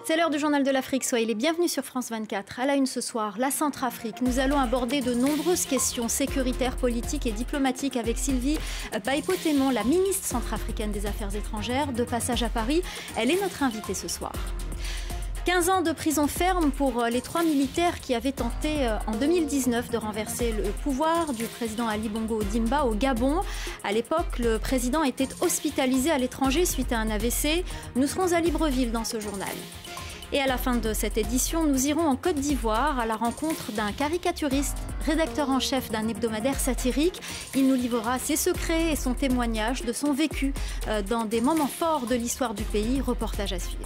C'est l'heure du Journal de l'Afrique, soyez les bienvenus sur France 24. À la une ce soir, la Centrafrique. Nous allons aborder de nombreuses questions sécuritaires, politiques et diplomatiques avec Sylvie Baipo-Témon, la ministre centrafricaine des Affaires étrangères. De passage à Paris, elle est notre invitée ce soir. 15 ans de prison ferme pour les 3 militaires qui avaient tenté en 2019 de renverser le pouvoir du président Ali Bongo Ondimba au Gabon. À l'époque, le président était hospitalisé à l'étranger suite à un AVC. Nous serons à Libreville dans ce journal. Et à la fin de cette édition, nous irons en Côte d'Ivoire à la rencontre d'un caricaturiste, rédacteur en chef d'un hebdomadaire satirique. Il nous livrera ses secrets et son témoignage de son vécu dans des moments forts de l'histoire du pays. Reportage à suivre.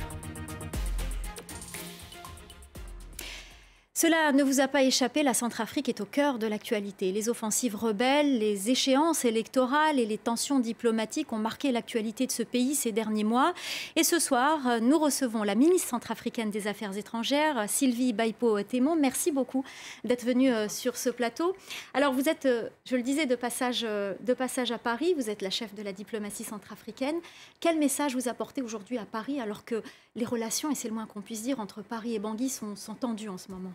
Cela ne vous a pas échappé, la Centrafrique est au cœur de l'actualité. Les offensives rebelles, les échéances électorales et les tensions diplomatiques ont marqué l'actualité de ce pays ces derniers mois. Et ce soir, nous recevons la ministre centrafricaine des Affaires étrangères, Sylvie Baipo-Témon. Merci beaucoup d'être venue sur ce plateau. Alors vous êtes, je le disais, de passage à Paris. Vous êtes la chef de la diplomatie centrafricaine. Quel message vous apportez aujourd'hui à Paris alors que les relations, et c'est le moins qu'on puisse dire, entre Paris et Bangui sont tendues en ce moment ?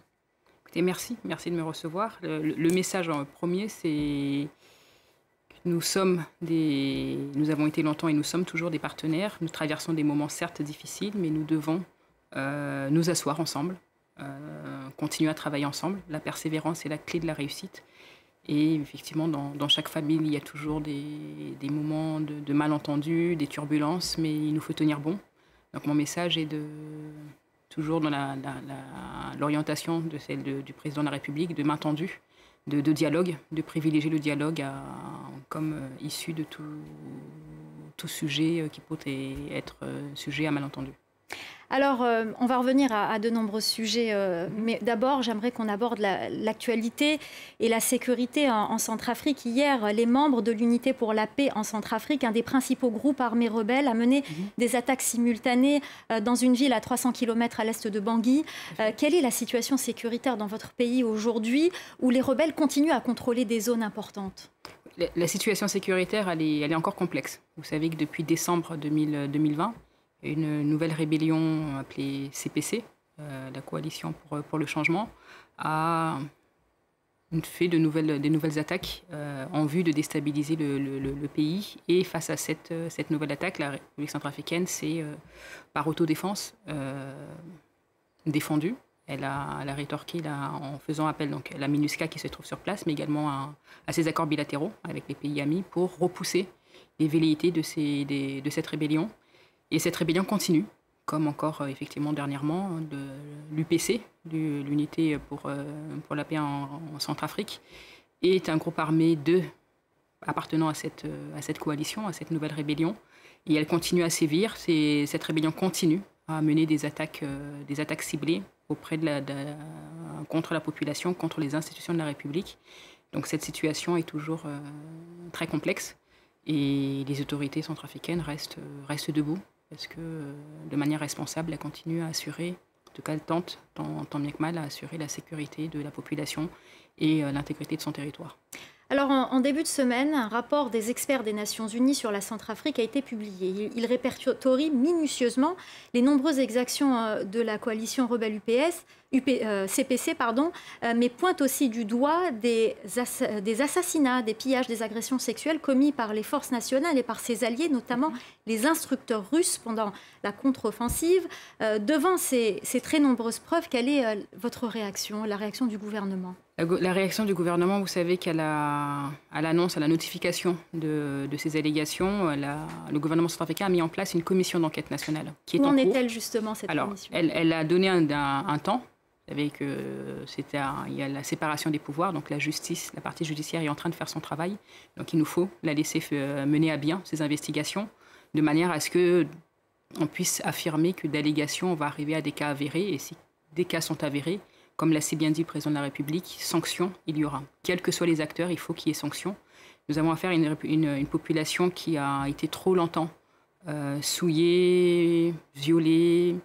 Et merci de me recevoir. Le message en premier, c'est que nous avons été longtemps et nous sommes toujours des partenaires. Nous traversons des moments certes difficiles, mais nous devons nous asseoir ensemble, continuer à travailler ensemble. La persévérance est la clé de la réussite. Et effectivement, dans chaque famille, il y a toujours des moments de malentendus, des turbulences, mais il nous faut tenir bon. Donc mon message est toujours dans l'orientation de celle du président de la République, de main tendue, de dialogue, de privilégier le dialogue comme issue de tout sujet qui peut être sujet à malentendu. Alors, on va revenir à de nombreux sujets, mais d'abord, j'aimerais qu'on aborde l'actualité et la sécurité en Centrafrique. Hier, les membres de l'Unité pour la paix en Centrafrique, un des principaux groupes armés rebelles, a mené des attaques simultanées dans une ville à 300 km à l'est de Bangui. Quelle est la situation sécuritaire dans votre pays aujourd'hui, où les rebelles continuent à contrôler des zones importantes ? La situation sécuritaire, elle est encore complexe. Vous savez que depuis décembre 2020, une nouvelle rébellion appelée CPC, la Coalition pour le changement, a fait des nouvelles attaques en vue de déstabiliser le pays. Et face à cette nouvelle attaque, la République centrafricaine s'est, par autodéfense, défendue. Elle a rétorqué en faisant appel donc, à la MINUSCA qui se trouve sur place, mais également à ses accords bilatéraux avec les pays amis pour repousser les velléités de cette rébellion. Et cette rébellion continue, comme encore effectivement dernièrement, de l'UPC, l'Unité pour la paix en Centrafrique, est un groupe armé appartenant à cette coalition, à cette nouvelle rébellion. Et elle continue à sévir. Cette rébellion continue à mener des attaques ciblées contre la population, contre les institutions de la République. Donc cette situation est toujours très complexe. Et les autorités centrafricaines restent debout. Parce que, de manière responsable, elle continue à assurer, en tout cas elle tente, tant bien que mal, à assurer la sécurité de la population et l'intégrité de son territoire. Alors, en début de semaine, un rapport des experts des Nations Unies sur la Centrafrique a été publié. Il répertorie minutieusement les nombreuses exactions de la coalition rebelle CPC, mais pointe aussi du doigt des assassinats, des pillages, des agressions sexuelles commis par les forces nationales et par ses alliés, notamment les instructeurs russes pendant la contre-offensive. Devant ces très nombreuses preuves, quelle est votre réaction, la réaction du gouvernement ? La réaction du gouvernement, vous savez qu'à l'annonce, à la notification de ces allégations, le gouvernement centrafricain a mis en place une commission d'enquête nationale qui est en cours. Où en est-elle justement cette commission ? Elle a donné un temps. Vous savez qu'il y a la séparation des pouvoirs, donc la partie judiciaire est en train de faire son travail. Donc il nous faut la laisser mener à bien ces investigations, de manière à ce qu'on puisse affirmer que d'allégations, on va arriver à des cas avérés. Et si des cas sont avérés, comme l'a si bien dit le président de la République, sanctions, il y aura. Quels que soient les acteurs, il faut qu'il y ait sanctions. Nous avons affaire à une population qui a été trop longtemps souillée, violée,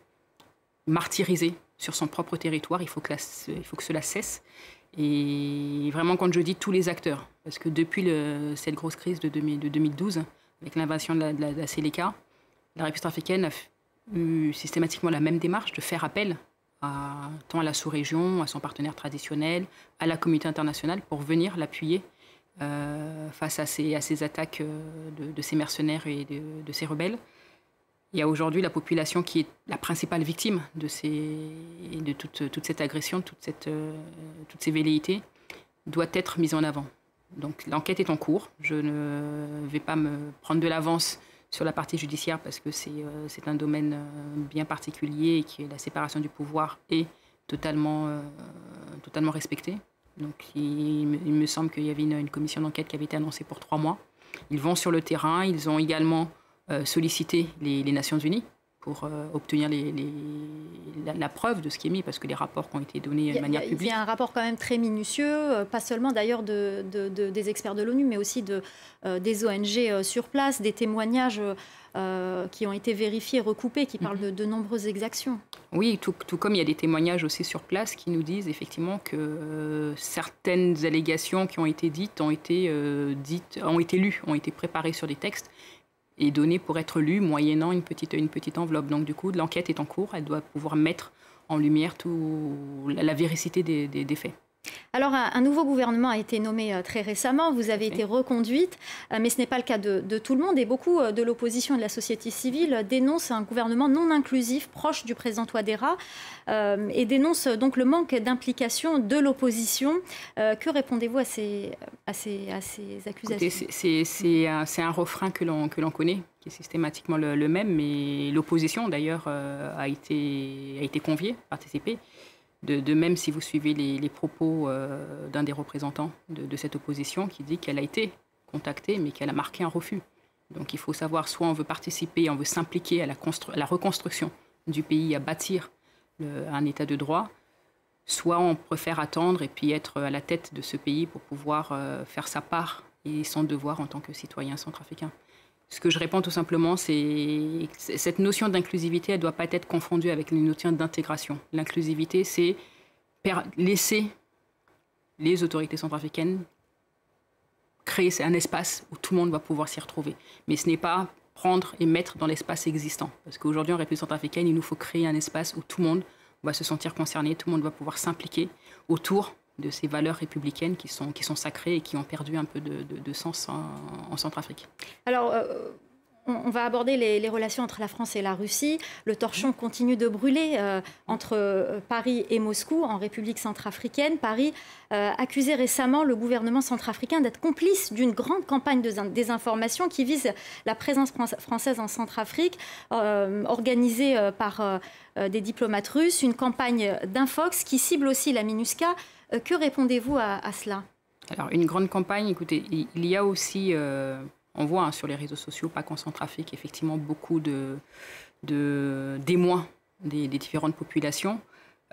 martyrisée sur son propre territoire. Il faut que cela cesse. Et vraiment, quand je dis tous les acteurs, parce que depuis cette grosse crise de 2012, avec l'invasion de la Séléka, la République centrafricaine eu systématiquement la même démarche de faire appel tant à la sous-région, à son partenaire traditionnel, à la communauté internationale pour venir l'appuyer face à ces attaques de ces mercenaires et de ces rebelles. Il y a aujourd'hui la population qui est la principale victime de toute cette agression, toutes ces velléités, doit être mise en avant. Donc l'enquête est en cours. Je ne vais pas me prendre de l'avance sur la partie judiciaire parce que c'est un domaine bien particulier et que la séparation du pouvoir est totalement respectée. Donc il me semble qu'il y avait une commission d'enquête qui avait été annoncée pour 3 mois. Ils vont sur le terrain, ils ont également sollicité les Nations Unies pour obtenir la preuve de ce qui est mis, parce que les rapports qui ont été donnés de manière publique... Il y a un rapport quand même très minutieux, pas seulement d'ailleurs des experts de l'ONU, mais aussi des ONG sur place, des témoignages qui ont été vérifiés, recoupés, qui parlent de nombreuses exactions. Oui, tout comme il y a des témoignages aussi sur place qui nous disent effectivement que certaines allégations qui ont été dites ont été lues, ont été préparées sur des textes et données pour être lues moyennant une petite enveloppe. Donc du coup, l'enquête est en cours, elle doit pouvoir mettre en lumière la véracité des faits. Alors, un nouveau gouvernement a été nommé très récemment, vous avez été reconduite, mais ce n'est pas le cas de tout le monde, et beaucoup de l'opposition et de la société civile dénoncent un gouvernement non inclusif, proche du président Touadéra, et dénoncent donc le manque d'implication de l'opposition. Que répondez-vous à ces accusations? Écoutez, c'est un refrain que l'on connaît, qui est systématiquement le même, mais l'opposition d'ailleurs a été conviée, participée. De même, si vous suivez les propos d'un des représentants de cette opposition qui dit qu'elle a été contactée, mais qu'elle a marqué un refus. Donc il faut savoir, soit on veut participer, on veut s'impliquer à la reconstruction du pays, à bâtir un état de droit, soit on préfère attendre et puis être à la tête de ce pays pour pouvoir faire sa part et son devoir en tant que citoyen centrafricain. Ce que je réponds tout simplement, c'est cette notion d'inclusivité, elle ne doit pas être confondue avec une notion d'intégration. L'inclusivité, c'est laisser les autorités centrafricaines créer un espace où tout le monde va pouvoir s'y retrouver. Mais ce n'est pas prendre et mettre dans l'espace existant. Parce qu'aujourd'hui, en République centrafricaine, il nous faut créer un espace où tout le monde va se sentir concerné, tout le monde va pouvoir s'impliquer autour de ces valeurs républicaines qui sont sacrées et qui ont perdu un peu de sens en Centrafrique. Alors, on va aborder les relations entre la France et la Russie. Le torchon continue de brûler entre Paris et Moscou, en République centrafricaine. Paris accusait récemment le gouvernement centrafricain d'être complice d'une grande campagne de désinformation qui vise la présence française en Centrafrique, organisée par des diplomates russes, une campagne d'Infox qui cible aussi la MINUSCA. Que répondez-vous à cela? Alors, une grande campagne, écoutez, il y a aussi, on voit sur les réseaux sociaux, pas qu'en Centrafrique, effectivement, beaucoup d'émois des différentes populations.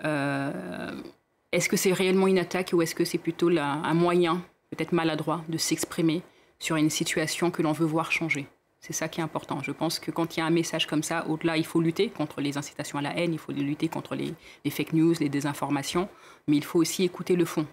Est-ce que c'est réellement une attaque ou est-ce que c'est plutôt un moyen, peut-être maladroit, de s'exprimer sur une situation que l'on veut voir changer? C'est ça qui est important. Je pense que quand il y a un message comme ça, au-delà, il faut lutter contre les incitations à la haine, il faut lutter contre les fake news, les désinformations, mais il faut aussi écouter le fond.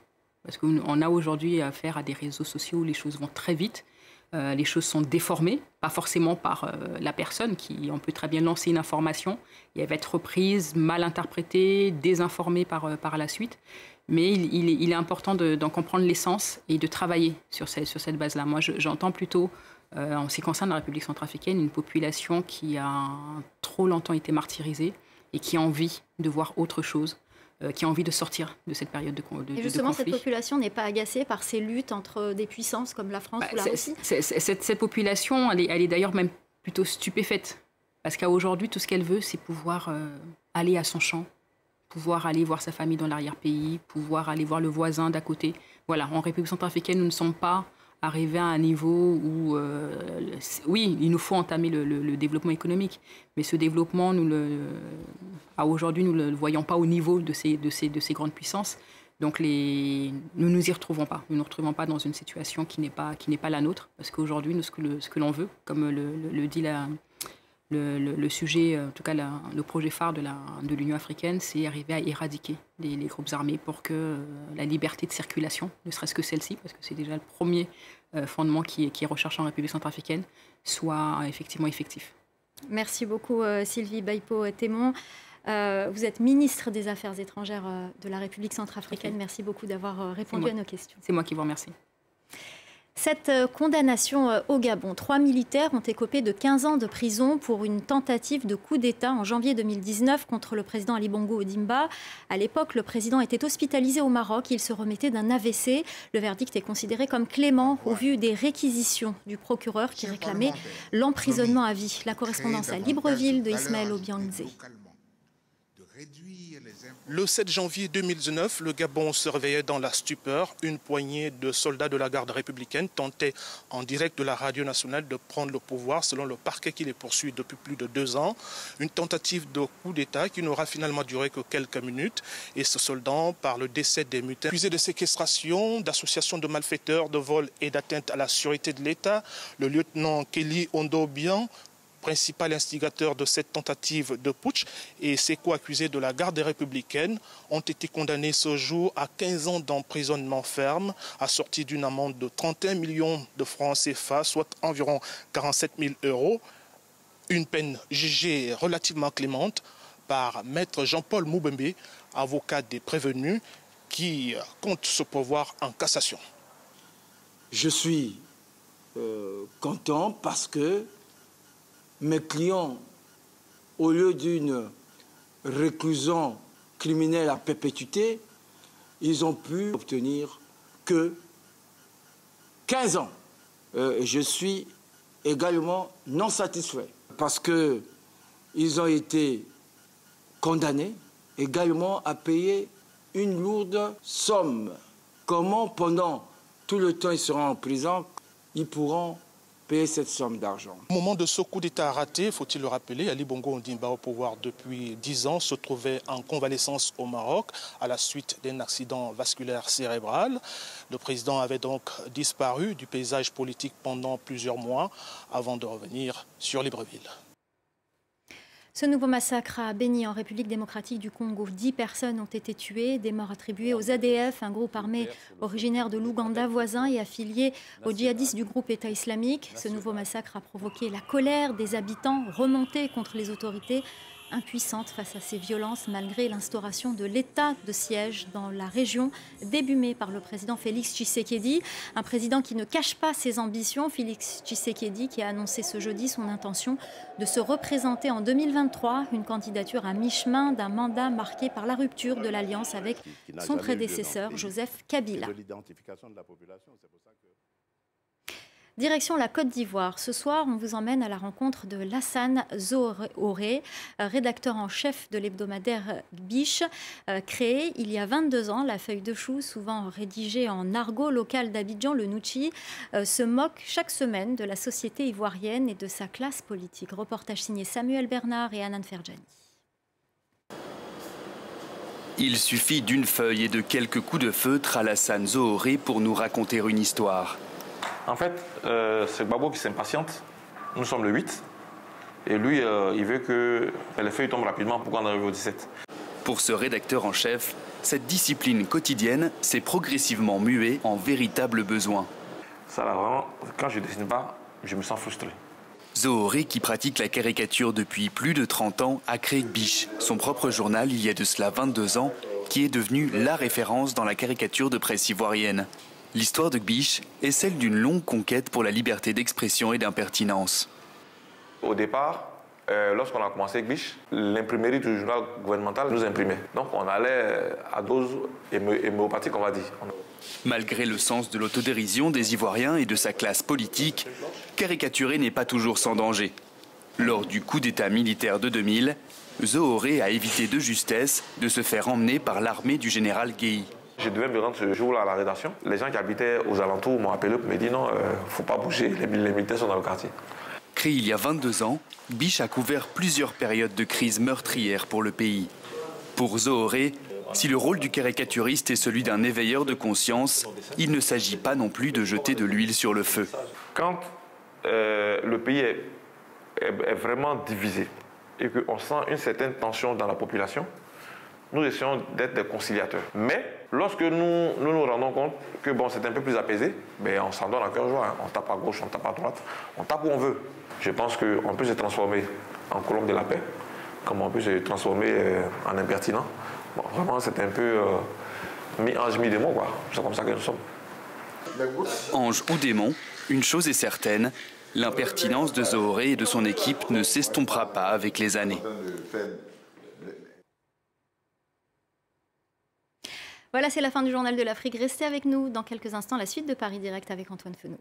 Parce qu'on a aujourd'hui affaire à des réseaux sociaux où les choses vont très vite, les choses sont déformées, pas forcément par la personne, on peut très bien lancer une information, et elle va être reprise, mal interprétée, désinformée par la suite. Mais il est important d'en comprendre l'essence et de travailler sur cette base-là. Moi, j'entends plutôt, en ce qui concerne la République centrafricaine, une population qui a trop longtemps été martyrisée et qui a envie de voir autre chose, qui a envie de sortir de cette période de conflit. Et justement, cette population n'est pas agacée par ces luttes entre des puissances comme la France ou la Russie? Cette population, elle est d'ailleurs même plutôt stupéfaite. Parce qu'aujourd'hui, tout ce qu'elle veut, c'est pouvoir aller à son champ, pouvoir aller voir sa famille dans l'arrière-pays, pouvoir aller voir le voisin d'à côté. Voilà, en République centrafricaine, nous ne sommes pas arriver à un niveau où, oui, il nous faut entamer le développement économique, mais ce développement, aujourd'hui, nous ne le voyons pas au niveau de ces grandes puissances. Donc, nous ne nous y retrouvons pas. Nous ne nous retrouvons pas dans une situation qui n'est pas la nôtre, parce qu'aujourd'hui, ce que l'on veut, comme le dit le sujet, en tout cas le projet phare de l'Union africaine, c'est arriver à éradiquer les groupes armés pour que la liberté de circulation, ne serait-ce que celle-ci, parce que c'est déjà le premier fondement qui est recherché en République centrafricaine, soit effectivement effectif. Merci beaucoup Sylvie Baipo-Témon. Vous êtes ministre des Affaires étrangères de la République centrafricaine. Merci beaucoup d'avoir répondu à nos questions. C'est moi qui vous remercie. Cette condamnation au Gabon, 3 militaires ont écopé de 15 ans de prison pour une tentative de coup d'État en janvier 2019 contre le président Ali Bongo Ondimba. À l'époque, le président était hospitalisé au Maroc. Il se remettait d'un AVC. Le verdict est considéré comme clément au vu des réquisitions du procureur qui réclamait l'emprisonnement à vie. La correspondance à Libreville de Ismaël Obianze. Le 7 janvier 2019, le Gabon se réveillait dans la stupeur. Une poignée de soldats de la garde républicaine tentaient en direct de la radio nationale de prendre le pouvoir selon le parquet qui les poursuit depuis plus de 2 ans. Une tentative de coup d'État qui n'aura finalement duré que quelques minutes et se soldant par le décès des mutins. Accusés de séquestration, d'association de malfaiteurs, de vol et d'atteinte à la sûreté de l'État, le lieutenant Kelly Ondo-Obiang, principal instigateur de cette tentative de putsch, et ses co-accusés de la garde républicaine ont été condamnés ce jour à 15 ans d'emprisonnement ferme, assorti d'une amende de 31 millions de francs CFA, soit environ 47 000 €. Une peine jugée relativement clémente par maître Jean-Paul Moubembe, avocat des prévenus, qui compte se pourvoir en cassation. Je suis content parce que mes clients, au lieu d'une réclusion criminelle à perpétuité, ils ont pu obtenir que 15 ans. Je suis également non satisfait parce qu'ils ont été condamnés également à payer une lourde somme. Comment, pendant tout le temps ils seront en prison, ils pourront payer cette somme d'argent. Au moment de ce coup d'État raté, faut-il le rappeler, Ali Bongo Ondimba, au pouvoir depuis 10 ans, se trouvait en convalescence au Maroc à la suite d'un accident vasculaire cérébral. Le président avait donc disparu du paysage politique pendant plusieurs mois avant de revenir sur Libreville. Ce nouveau massacre a Béni en République démocratique du Congo. 10 personnes ont été tuées, des morts attribuées aux ADF, un groupe armé originaire de l'Ouganda voisin et affilié aux djihadistes du groupe État islamique. Ce nouveau massacre a provoqué la colère des habitants remontés contre les autorités impuissantes face à ces violences malgré l'instauration de l'état de siège dans la région début mai par le président Félix Tshisekedi. Un président qui ne cache pas ses ambitions, Félix Tshisekedi qui a annoncé ce jeudi son intention de se représenter en 2023, une candidature à mi-chemin d'un mandat marqué par la rupture de l'alliance avec son prédécesseur Joseph Kabila. Direction la Côte d'Ivoire. Ce soir, on vous emmène à la rencontre de Lassane Zohoré, rédacteur en chef de l'hebdomadaire Biche. Créé il y a 22 ans, la feuille de chou, souvent rédigée en argot local d'Abidjan, le Nouchi, se moque chaque semaine de la société ivoirienne et de sa classe politique. Reportage signé Samuel Bernard et Anan Ferjani. Il suffit d'une feuille et de quelques coups de feutre à Lassane Zohoré pour nous raconter une histoire. En fait, c'est Gbagbo qui s'impatiente. Nous sommes le 8. Et lui, il veut que les feuilles tombent rapidement pour qu'on arrive au 17. Pour ce rédacteur en chef, cette discipline quotidienne s'est progressivement muée en véritable besoin. Ça, là, vraiment, quand je ne dessine pas, je me sens frustré. Zohoré, qui pratique la caricature depuis plus de 30 ans, a créé Biche, son propre journal il y a de cela 22 ans, qui est devenu la référence dans la caricature de presse ivoirienne. L'histoire de Biche est celle d'une longue conquête pour la liberté d'expression et d'impertinence. Au départ, lorsqu'on a commencé avec Biche, l'imprimerie du journal gouvernemental nous imprimait. Donc on allait à dose héméopathique, on va dire. Malgré le sens de l'autodérision des Ivoiriens et de sa classe politique, caricaturer n'est pas toujours sans danger. Lors du coup d'État militaire de 2000, Zohoré a évité de justesse de se faire emmener par l'armée du général Guéhi. Je devais me rendre ce jour-là à la rédaction. Les gens qui habitaient aux alentours m'ont appelé pour me dire non, faut pas bouger, les militaires sont dans le quartier. Créé il y a 22 ans, Biche a couvert plusieurs périodes de crise meurtrière pour le pays. Pour Zohoré, si le rôle du caricaturiste est celui d'un éveilleur de conscience, il ne s'agit pas non plus de jeter de l'huile sur le feu. Quand le pays est vraiment divisé et qu'on sent une certaine tension dans la population, nous essayons d'être des conciliateurs. Mais lorsque nous nous rendons compte que bon, c'est un peu plus apaisé, ben on s'en donne à cœur joie. On tape à gauche, on tape à droite, on tape où on veut. Je pense qu'on peut se transformer en colombe de la paix, comme on peut se transformer en impertinent. Bon, vraiment, c'est un peu mi-ange, mi-démon, quoi. C'est comme ça que nous sommes. Ange ou démon, une chose est certaine, l'impertinence de Zohoré et de son équipe ne s'estompera pas avec les années. Voilà, c'est la fin du Journal de l'Afrique. Restez avec nous dans quelques instants, la suite de Paris Direct avec Antoine Fenot.